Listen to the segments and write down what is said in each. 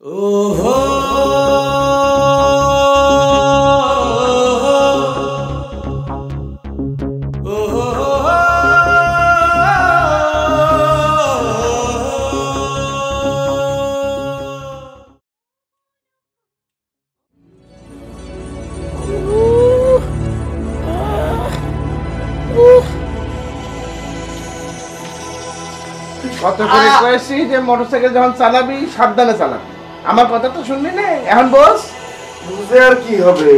ওহো কত করে কইছি যে মোটরসাইকেল যখন চালাবি সাবধানে চালাবি, আমার কথা তো শুনলি না। এখন বস, বুঝে আর কি হবে,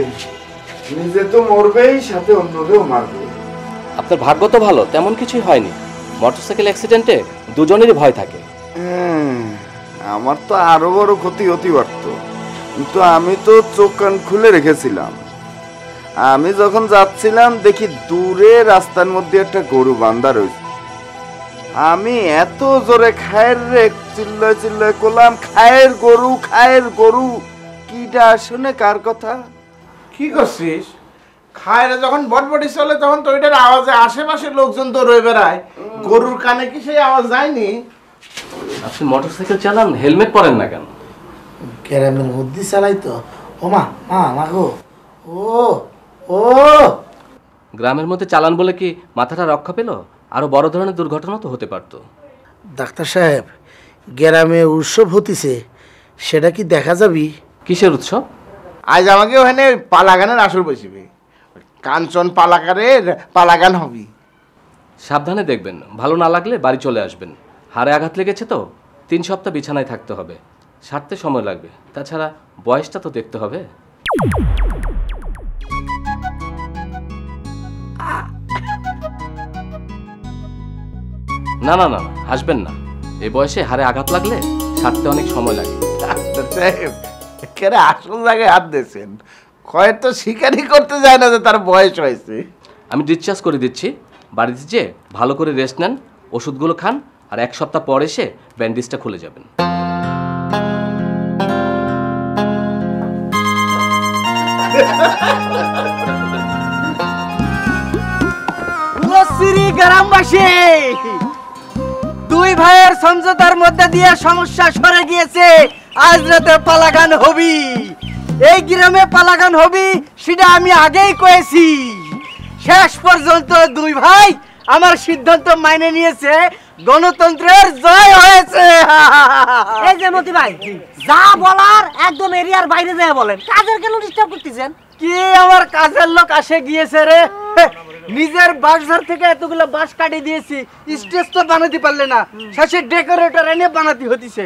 নিজে তো মরবেই, সাথে অন্যকেও মারবে। আপনার ভাগ্য তো ভালো, তেমন কিছুই হয়নি। মোটরসাইকেল অ্যাক্সিডেন্টে দুজনেরই ভয় থাকে। আমার তো আরো বড় ক্ষতি হতে পারত, কিন্তু আমি তো চোখ কান খুলে রেখেছিলাম। আমি যখন যাচ্ছিলাম দেখি দূরে রাস্তার মধ্যে একটা গরু বান্ধা রয়েছে। আমি এত জোরে খায়ের রে চিল্লায় চিল্লায় করলাম, খায়ের গরু, খায়ের গরু। কিটা শুনে কার কথা? কি করছিস? খায়রা যখন বটবটি চলে তখন তো ওইটার আওয়াজে আশেপাশে লোকজন তো রয়ে বেড়ায়, গরুর কানে কি সেই আওয়াজ যায়নি? আপনি মোটরসাইকেল চালান, হেলমেট পরেন না কেন? গ্রামের মধ্যে চালাই তো। ও মা, মা মাগো, ও ও গ্রামের মধ্যে চালান বলে কি মাথাটা রক্ষা পেল? আরো বড় ধরনের দুর্ঘটনা তো হতে পারতো। ডাক্তার সাহেব, গ্রামে উৎসব হতিছে, সেটা কি দেখা যাবি? কিসের উৎসব? আজ আমাকে ওখানে পালাগানের আসর বসিবে, কাঞ্চন পালাকারের পালাগান হবি। সাবধানে দেখবেন, ভালো না লাগলে বাড়ি চলে আসবেন। হাড়ে আঘাত লেগেছে তো 3 সপ্তাহ বিছানায় থাকতে হবে, সারতে সময় লাগবে। তাছাড়া বয়সটা তো দেখতে হবে। না না না, হাসবেন না। এই বয়সে হাড়ে আঘাত লাগলে সারতে অনেক সময় লাগে। ডাক্তার সাহেব, একেবারে আসল জায়গায় হাত দিয়েছেন। কয়েক তো স্বীকারই করতে যায় না যে তার বয়স হয়েছে। আমি ডিসচার্জ করে দিচ্ছি, বাড়িতে যেয়ে ভালো করে রেস্ট নেন, ওষুধগুলো খান, আর 1 সপ্তাহ পর এসে ব্যান্ডেজটা খুলে যাবেন। গ্রামবাসী, 2 ভাইয়ের সমঝোতার মধ্যে দিয়ে সমস্যা সরে গিয়েছে। আজ রাতে পালাগান হবি, এই গ্রামে পালাগান হবি, সেটা আমি আগেই কয়েছি। শেষ পর্যন্ত 2 ভাই আমার সিদ্ধান্ত মাইনে নিয়েছে, গণতন্ত্রের জয় হয়েছে। এই যে মতি ভাই, যা বলার একদম এরিয়ার বাইরে যায় বলেন, কাজের কেন ডিস্টার্ব করতেছেন? কি আমার কাজের লোক আসে গিয়েছে রে, নিজের বাসঘর থেকে এতগুলো বাস কাটি দিয়েছি, স্টেজ তো বানাতে পারলে না, শেষে ডেকোরেটর এনে বানাতে হতিছে।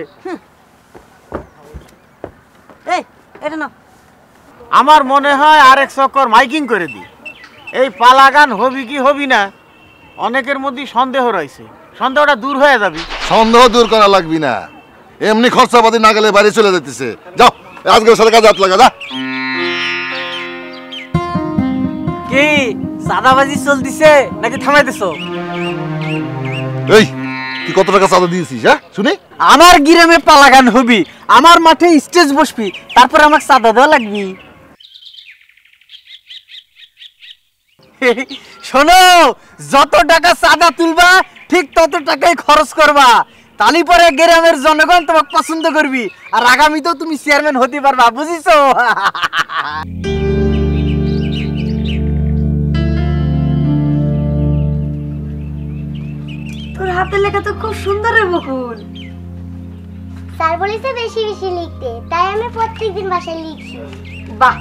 এই এটা না, আমার মনে হয় আরেক চক্কর মাইকিং করে দি। এই পালাগান হবি কি হবি না অনেকের মধ্যে সন্দেহ রয়েছে, সন্দেহটা দূর হয়ে যাবে। সন্দেহ দূর করা লাগবি না, এমনি খরচাপাতি না গেলে বাড়ি চলে যেতেছে। যাও আজকে সাথে কাজে হাত লাগা। যা কি সাদাবাজি চলতিছে নাকি থামাইতেছো? এই তুই কত টাকা চাঁদা দিয়েছিস? হ্যাঁ শুনি। আমার গ্রামে পালাগান হবি, আমার মাঠে স্টেজ বসবি, তারপর আমাকে চাঁদা দেওয়া লাগবি। শোনো, যত টাকা চাঁদা তুলবা ঠিক তত টাকাই খরচ করবা, তালি পরে গ্রামের জনগণ তোমাকে পছন্দ করবি, আর আগামীতেও তুমি চেয়ারম্যান হতে পারবা, বুঝিছো? তোর হাতের লেখা তো খুব সুন্দর রে বকুল। স্যার বলেছে বেশি বেশি লিখতে, তাই আমি প্রত্যেকদিন বাসায় লিখছি। বাহ,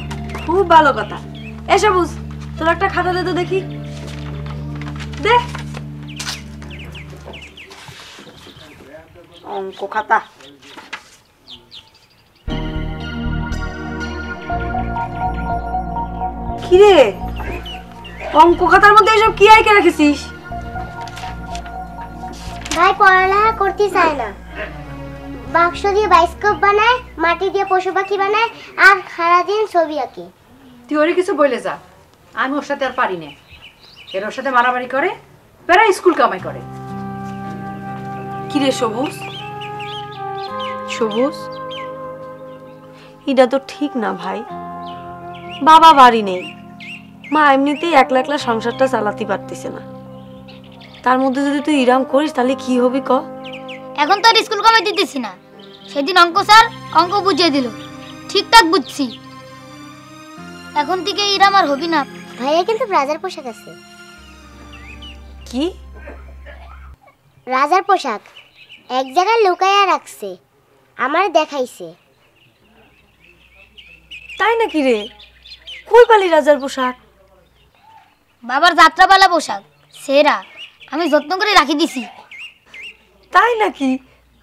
খুব ভালো কথা। এসে বুঝ, তোর একটা খাতা দে তো দেখি, দে। অঙ্ক খাতা। কিরে, অঙ্ক খাতার মধ্যে এসব কি আইকে রেখেছিস? ভাই পড়ালেখা করতে চায় না, বাক্স দিয়ে বায়োস্কোপ বানায়, মাটি দিয়ে পশু পাখি বানায়, আর সারাদিন ছবি আঁকে। তুই ওরে কিছু বলে যা, আমি ওর সাথে আর পারি না। এর ওর সাথে মারামারি করে, বেড়া স্কুল কামাই করে। কিরে সবুজ, সবুজ, এটা তো ঠিক না ভাই। বাবা বাড়ি নেই, মা এমনিতেই একলা একলা সংসারটা চালাতে পারতেছে না, তার মধ্যে যদি তুই ইরাম করিস তাহলে কি হবি ক? এখন তো আর স্কুল কামাই দিতেছি না, সেদিন অঙ্ক স্যার অঙ্ক বুঝিয়ে দিল, ঠিকঠাক বুঝছি। এখন থেকে ইরাম আর হবি না। ভাইয়া কিন্তু রাজার পোশাক আছে। কি? রাজার পোশাক এক জায়গায় লুকাইয়া রাখছে, আমার দেখাইছে। তাই নাকি রে? কই পালি রাজার পোশাক? বাবার যাত্রাপালা পোশাক সেরা, আমি যত্ন করে রাখি দিছি। তাই নাকি?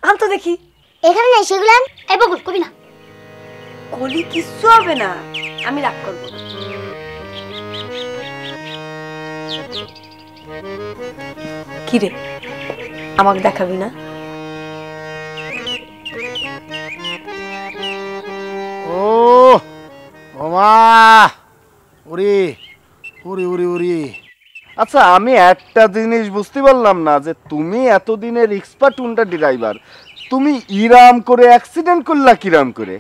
আন তো দেখি। এখানে নাই সেগুলো। এই বকুল কবি না। কলি কিচ্ছু হবে না, আমি রাগ করবো না। কি রে, আমাকে দেখাবি না? ও ওমা, ওরে ওরে ওরে ওরে। আচ্ছা, আমি একটা জিনিস বুঝতে পারলাম না যে তুমি এতদিনের এক্সপার্ট হুন্ডা ড্রাইভার, তুমি ইরাম করে অ্যাক্সিডেন্ট করলা কিরাম করে?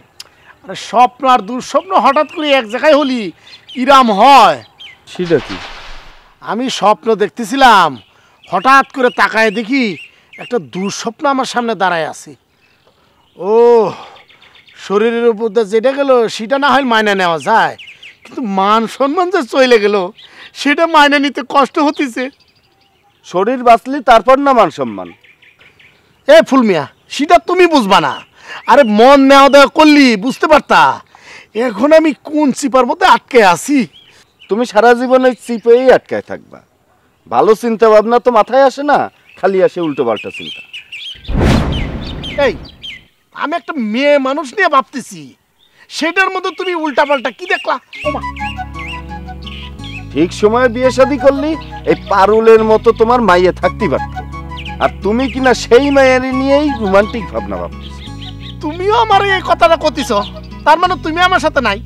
আরে স্বপ্ন আর দুঃস্বপ্ন হঠাৎ করে এক জায়গায় হলি ইরাম হয়। সেটা কি? আমি স্বপ্ন দেখতেছিলাম, হঠাৎ করে তাকায় দেখি একটা দুঃস্বপ্ন আমার সামনে দাঁড়ায় আছে। ও শরীরের উপর যেটা গেল সেটা না হয় মাইনা নেওয়া যায়, কিন্তু মান সম্মান যে চলে গেল সেটা মাইনা নিতে কষ্ট হতেছে। শরীর বাঁচলি তারপর না মান সম্মান? এ ফুলমিয়া, সেটা তুমি বুঝবা না। আরে মন নেওয়া দেওয়া করলি বুঝতে পারতা। এখন আমি কোন চিপার মধ্যে আটকে আছি। তুমি সারা জীবনে চিপেই আটকায় থাকবা। ভালো চিন্তা ভাবনা তো মাথায় আসে না, খালি আসে উল্টো পাল্টা চিন্তা। এই আমি একটা মেয়ে মানুষ নিয়ে ভাবতেছি, সেটার মধ্যে তুমি উল্টা পাল্টা কি দেখলা? ওমা, ঠিক সময়ে বিয়ে শাদী করলি এই পারুলের মতো তোমার মাইয়ে থাকতে পারত, আর তুমি কিনা সেই মায়েরই নিয়েই রোমান্টিক ভাবনা ভাবতেছ। তুমিও আমার এই কথাটা কতিছ, তার মানে তুমি আমার সাথে নাই।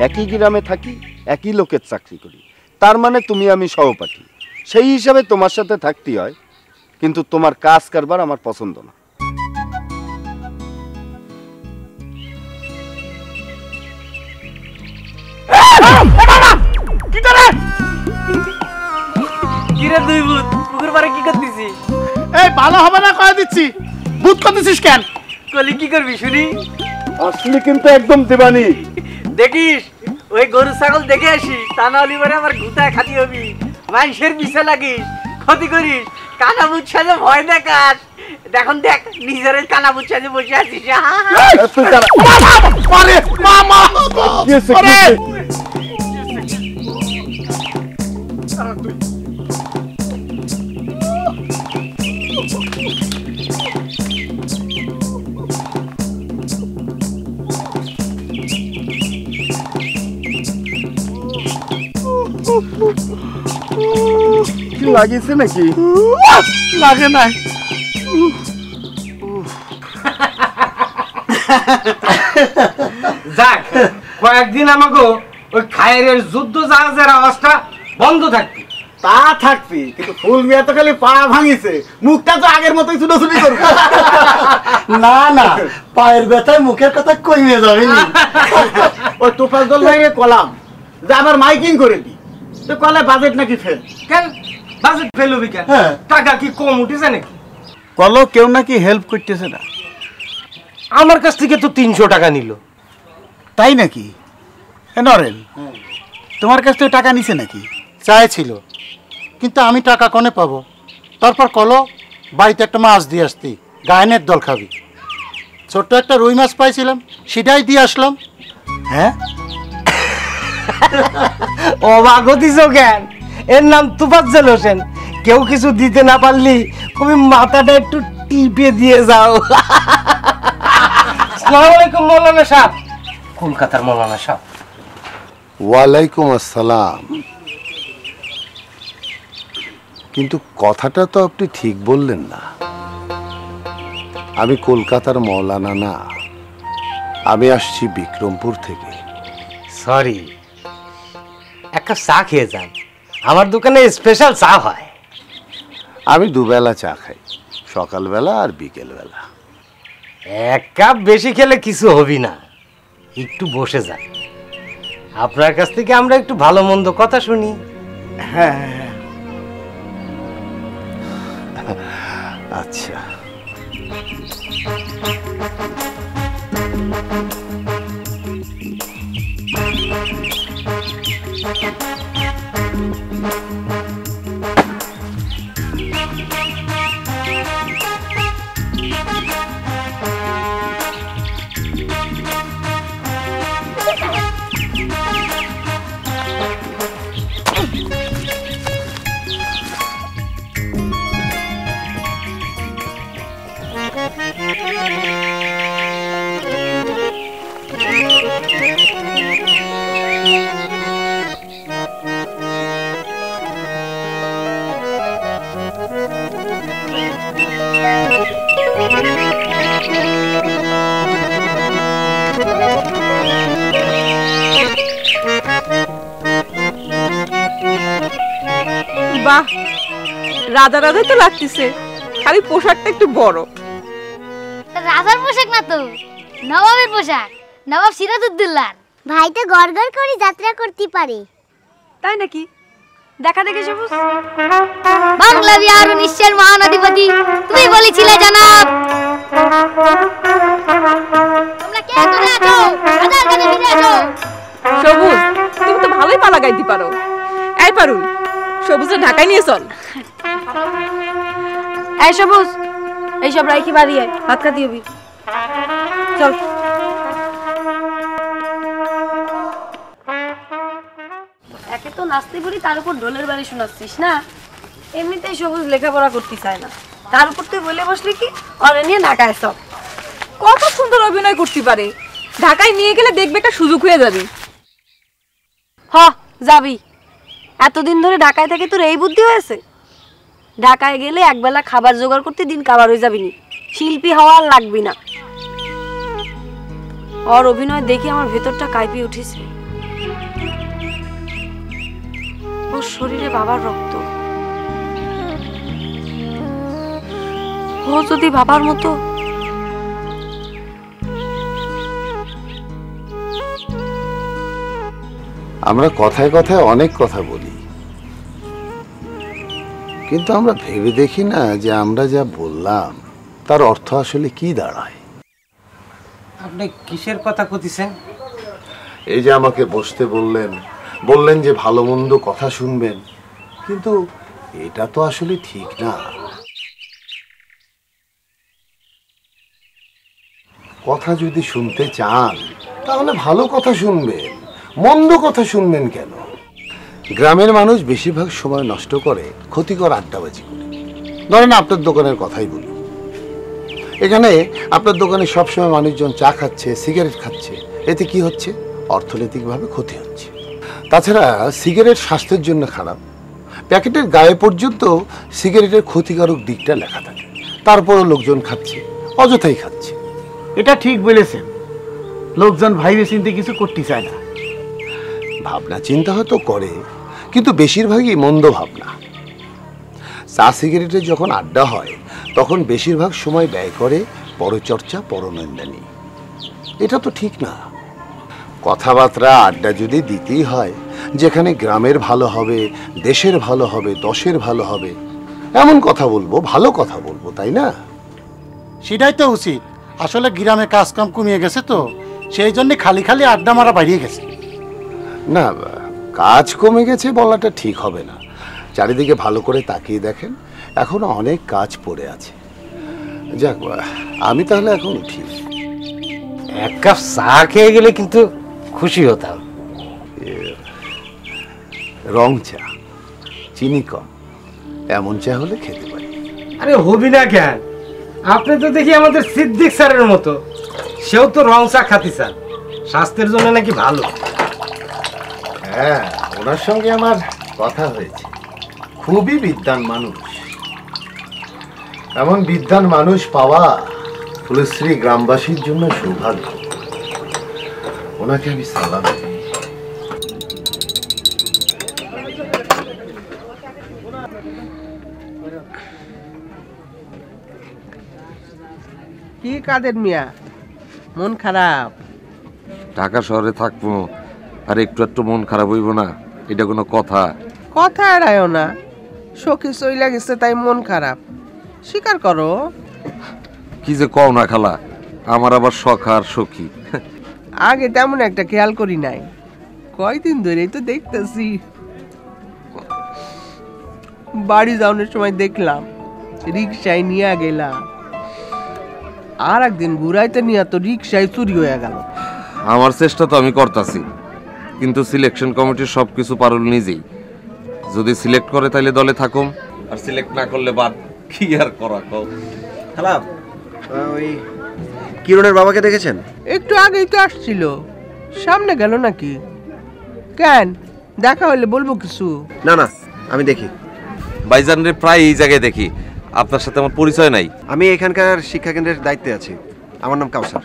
একই গ্রামে থাকি, একই লোকের চাকরি করি, তার মানে তুমি আমি সহপাঠী, সেই হিসাবে তোমার সাথে থাকতে হয়। কিন্তু তোমার কাজ কারবার আমার পছন্দ না। কিরে দুই ভূত পুকুর পাড়ে কি করতেছি? এই ভালো হবে না কয়ে দিচ্ছি, ভূত করতেছিস কেন? কলি কি করবি শুনি? আসলে কিন্তু একদম দেবানি। দেখিস ওই গরু ছাগল দেখে আসিস, তা না হলে পরে আমার ঘুতায় খাতি হবি। মানুষের পিছে লাগিস, ক্ষতি করিস, কানা বুঝ সাজে ভয় দেখাস। এখন দেখ নিজের কানা বুঝ সাজে বসে আছিস। আরে মামা, আরে কি লাগিয়েছে নাকি? লাগে নাই। যাক, কয়েকদিন আমাকে ওই খায়ের যুদ্ধ জাহাজের আওয়াজটা বন্ধ থাকবে। তা থাকবি, কিন্তু ফুল মিয়া তো খালি পা ভাঙিছে, মুখটা তো আগের মতোই ছুটোছুটি করবে। না না, পায়ের ব্যথায় মুখের কথা কইয়ে যাবে। ওই তোফাজ্জল ভাইরে কলাম যে আবার মাইকিং করে দি, তো কলে বাজেট নাকি ফেল। কেন বাজেট ফেল হবি কেন? টাকা কি কম উঠেছে নাকি? কলো কেউ নাকি হেল্প করতেছে না। আমার কাছ থেকে তো 300 টাকা নিল। তাই নাকি? নরেন, তোমার কাছ থেকে টাকা নিছে নাকি? চাইছিল, কিন্তু আমি টাকা কনে পাবো? তারপর কলো বাড়িতে একটা মাছ দিয়ে আসতি, গায়নের দল খাবি। ছোট্ট একটা রুই মাছ পাইছিলাম, সেটাই দিয়ে আসলাম। হ্যাঁ, অবাক হতিস কেন? এর নাম তোফাজ্জল হোসেন। কেউ কিছু দিতে না পারলি তুমি মাথাটা একটু টিপে দিয়ে যাও। আসসালামু আলাইকুম মৌলানা সাহেব। কলকাতার মৌলানা সাহেব। ওয়ালাইকুম আসসালাম। কিন্তু কথাটা তো আপনি ঠিক বললেন না। আমি কলকাতার মৌলানা না, আমি আসছি বিক্রমপুর থেকে। সরি, এক কাপ চা খেয়ে যান, আমার দোকানে স্পেশাল চা হয়। আমি দুবেলা চা খাই, সকালবেলা আর বিকেলবেলা। এক কাপ বেশি খেলে কিছু হবি না, একটু বসে যান। আপনার কাছ থেকে আমরা একটু ভালো মন্দ কথা শুনি। হ্যাঁ, আচ্ছা। বাহ, রাধা রাধাই তো লাগতেছে, খালি পোশাকটা একটু বড়। রাজার পোশাক না তো, নবাবের পোশাক, নবাব সিরাজউদ্দৌলা। ভাই তো গড়গড় করে যাত্রা করতে পারে। তাই নাকি? দেখা দেখে সবুজ। বাংলা বিহার 19-এর মহানধিপতি তুমি বলেছিলে জনাব। তোমরা কে করে আছো? রাজার কাছে ফিরে আসো। সবুজ, তুমি তো ভালোই পালা গাইতে পারো। এই পারুল, সবুজে ঢাকায় নিয়ে চল। এই সবুজ, এইসব রাইখি বাড়ি আয়, ভাত খাতি হবি। চল। একে তো নাচতে বলি, তার উপর ঢোলের বাড়ি শোনাচ্ছিস না। এমনিতেই সবুজ লেখাপড়া করতে চায় না, তার উপর তুই বলে বসলি কি অরে নিয়ে ঢাকায় সব। কত সুন্দর অভিনয় করতে পারে, ঢাকায় নিয়ে গেলে দেখবে একটা সুযোগ হয়ে যাবি। হ, যাবি। এতদিন ধরে ঢাকায় থেকে তোর এই বুদ্ধি হয়েছে? ঢাকায় গেলে একবেলা খাবার জোগাড় করতে দিন কাবার হয়ে যাবি নি, শিল্পী হওয়া আর লাগবি না। ওর অভিনয় দেখে আমার ভেতরটা কাঁপিয়ে উঠেছে। ওর শরীরে বাবার রক্ত, ও যদি বাবার মতো। আমরা কথায় কথায় অনেক কথা বলি, কিন্তু আমরা ভেবে দেখি না যে আমরা যা বললাম তার অর্থ আসলে কি দাঁড়ায়। আপনি কিসের কথা কইতেছেন? এই যে আমাকে বসতে বললেন যে ভালো মন্দ কথা শুনবেন, কিন্তু এটা তো আসলে ঠিক না। কথা যদি শুনতে চান তাহলে ভালো কথা শুনবেন, মন্দ কথা শুনবেন কেন? গ্রামের মানুষ বেশিরভাগ সময় নষ্ট করে ক্ষতিকর আড্ডাবাজি করে। ধরেন আপনার দোকানের কথাই বলি, এখানে আপনার দোকানে সবসময় মানুষজন চা খাচ্ছে, সিগারেট খাচ্ছে, এতে কি হচ্ছে? অর্থনৈতিকভাবে ক্ষতি হচ্ছে। তাছাড়া সিগারেট স্বাস্থ্যের জন্য খারাপ, প্যাকেটের গায়ে পর্যন্ত সিগারেটের ক্ষতিকারক দিকটা লেখা থাকে, তারপরও লোকজন খাচ্ছে, অযথাই খাচ্ছে। এটা ঠিক বলেছেন, লোকজন ভাইবে চিন্তে কিছু করতে চায় না। ভাবনা চিন্তা হয়তো করে, কিন্তু বেশিরভাগই মন্দ ভাবনা। চা সিগারেটে যখন আড্ডা হয় তখন বেশিরভাগ সময় ব্যয় করে পরচর্চা, পরনিন্দানি। এটা তো ঠিক না। কথাবার্তা আড্ডা যদি দিতেই হয়, যেখানে গ্রামের ভালো হবে, দেশের ভালো হবে, দশের ভালো হবে, এমন কথা বলবো, ভালো কথা বলবো, তাই না? সেটাই তো উচিত। আসলে গ্রামে কাজকাম কমিয়ে গেছে তো, সেই জন্য খালি খালি আড্ডা মারা বাড়িয়ে গেছে। না, কাজ কমে গেছে বলাটা ঠিক হবে না। চারিদিকে ভালো করে তাকিয়ে দেখেন, এখনো অনেক কাজ পড়ে আছে। যাক, আমি তাহলে এখন উঠি। এক কাপ চা খেয়ে গেলে কিন্তু খুশি হতাম। রং চা, চিনি কম, এমন চা হলে খেতে পারি। আরে হবি না কেন? আপনি তো দেখি আমাদের সিদ্দিক স্যারের মতো, সেও তো রং চা খাতে চান, স্বাস্থ্যের জন্য নাকি ভালো। হ্যাঁ, ওনার সঙ্গে আমার কথা হয়েছে। খুবই বিদ্বান মানুষ। এমন বিদ্বান মানুষ পাওয়া ফুলশ্রী গ্রামবাসীর জন্য সৌভাগ্য। ওনাকে আমি সালাম দিই। কি কাদের মিয়া, মন খারাপ? ঢাকা শহরে থাকবো আর একটু একটু মন খারাপ হইব না? এটা কোনো কথা? কথা এড়ায়ও না, সখী চইলা গেছে তাই মন খারাপ, স্বীকার করো। কি যে কও না খালা, আমার আবার শখ আর সখী। আগে তেমন একটা খেয়াল করি নাই, কয়দিন ধরেই তো দেখতেছি। বাড়ি যাওয়ার সময় দেখলাম রিক্সায় নিয়ে গেলাম, আর একদিন ঘুরাইতে নিয়ে তো রিক্সায় চুরি হয়ে গেল। আমার চেষ্টা তো আমি করতেছি, কিন্তু সিলেকশন কমিটির সবকিছু পারুল নিজেই। যদি সিলেক্ট করে তাহলে দলে থাকুম, আর সিলেক্ট না করলে বাদ। কি আর করা কও। হ্যালো, ওই কিরণের বাবাকে দেখেছেন? একটু আগেই তো আসছিল, সামনে গেল নাকি? কেন, দেখা হলে বলবো কিছু? না না, আমি দেখি। ভাইজান রে প্রায় এই জায়গায় দেখি, আপনার সাথে আমার পরিচয় নাই। আমি এখানকার শিক্ষা কেন্দ্রের দায়িত্বে আছি, আমার নাম কাউসার।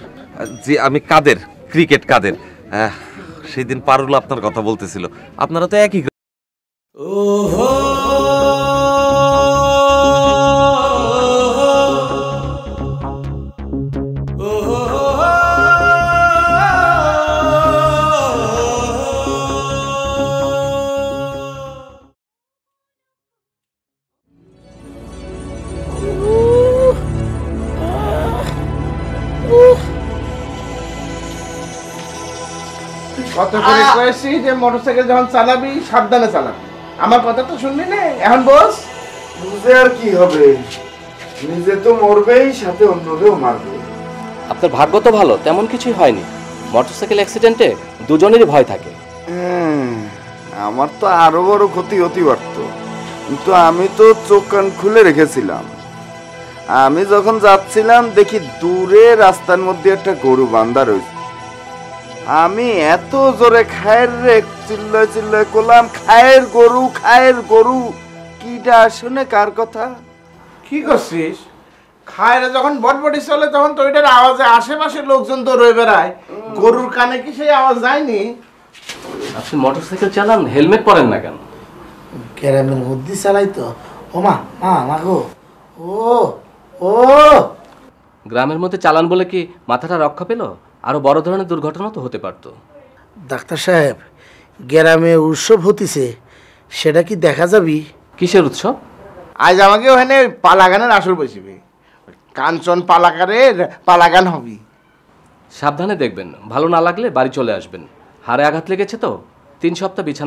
জি, আমি কাদের, ক্রিকেট কাদের। সেই দিন পারুল আপনার কথা বলতেছিল, আপনারা তো একই। কত করে কয়েছি যে মোটরসাইকেল যখন চালাবি সাবধানে চালাবি, আমার কথা তো শুনলি না। এখন বস, বুঝে আর কি হবে, নিজে তো মরবেই, সাথে অন্যকেও মারবে। আপনার ভাগ্য তো ভালো, তেমন কিছুই হয়নি। মোটরসাইকেল অ্যাক্সিডেন্টে দুজনেরই ভয় থাকে। আমার তো আরো বড় ক্ষতি হতে পারত, কিন্তু আমি তো চোখ কান খুলে রেখেছিলাম। আমি যখন যাচ্ছিলাম দেখি দূরে রাস্তার মধ্যে একটা গরু বান্ধা রয়েছে। আমি এত জোরে খায়ের রে চিল্লায় চিল্লায় করলাম, খায়ের গরু, খায়ের গরু। কিটা শুনে কার কথা? কি করছিস? খায়রা যখন বটবটি চলে তখন তো ওইটার আওয়াজে আশেপাশে লোকজন তো রয়ে বেড়ায়, গরুর কানে কি সেই আওয়াজ যায়নি? আপনি মোটরসাইকেল চালান, হেলমেট পরেন না কেন? গ্রামের মধ্যে চালাই তো। ও মা, মা গো, ও গ্রামের মধ্যে চালান বলে কি মাথাটা রক্ষা পেল? আরো বড় ধরনের দুর্ঘটনা তো হতে পারতো। ডাক্তার সাহেব, গ্রামে উৎসব হতিছে, সেটা কি দেখা যাবি? কিসের উৎসব? আজ আমাকে ওখানে পালাগানের আসর বসিবে, কাঞ্চন পালাকারের পালাগান হবি। সাবধানে দেখবেন, ভালো না লাগলে বাড়ি চলে আসবেন। হাড়ে আঘাত লেগেছে তো, 3 সপ্তাহ বিছানায়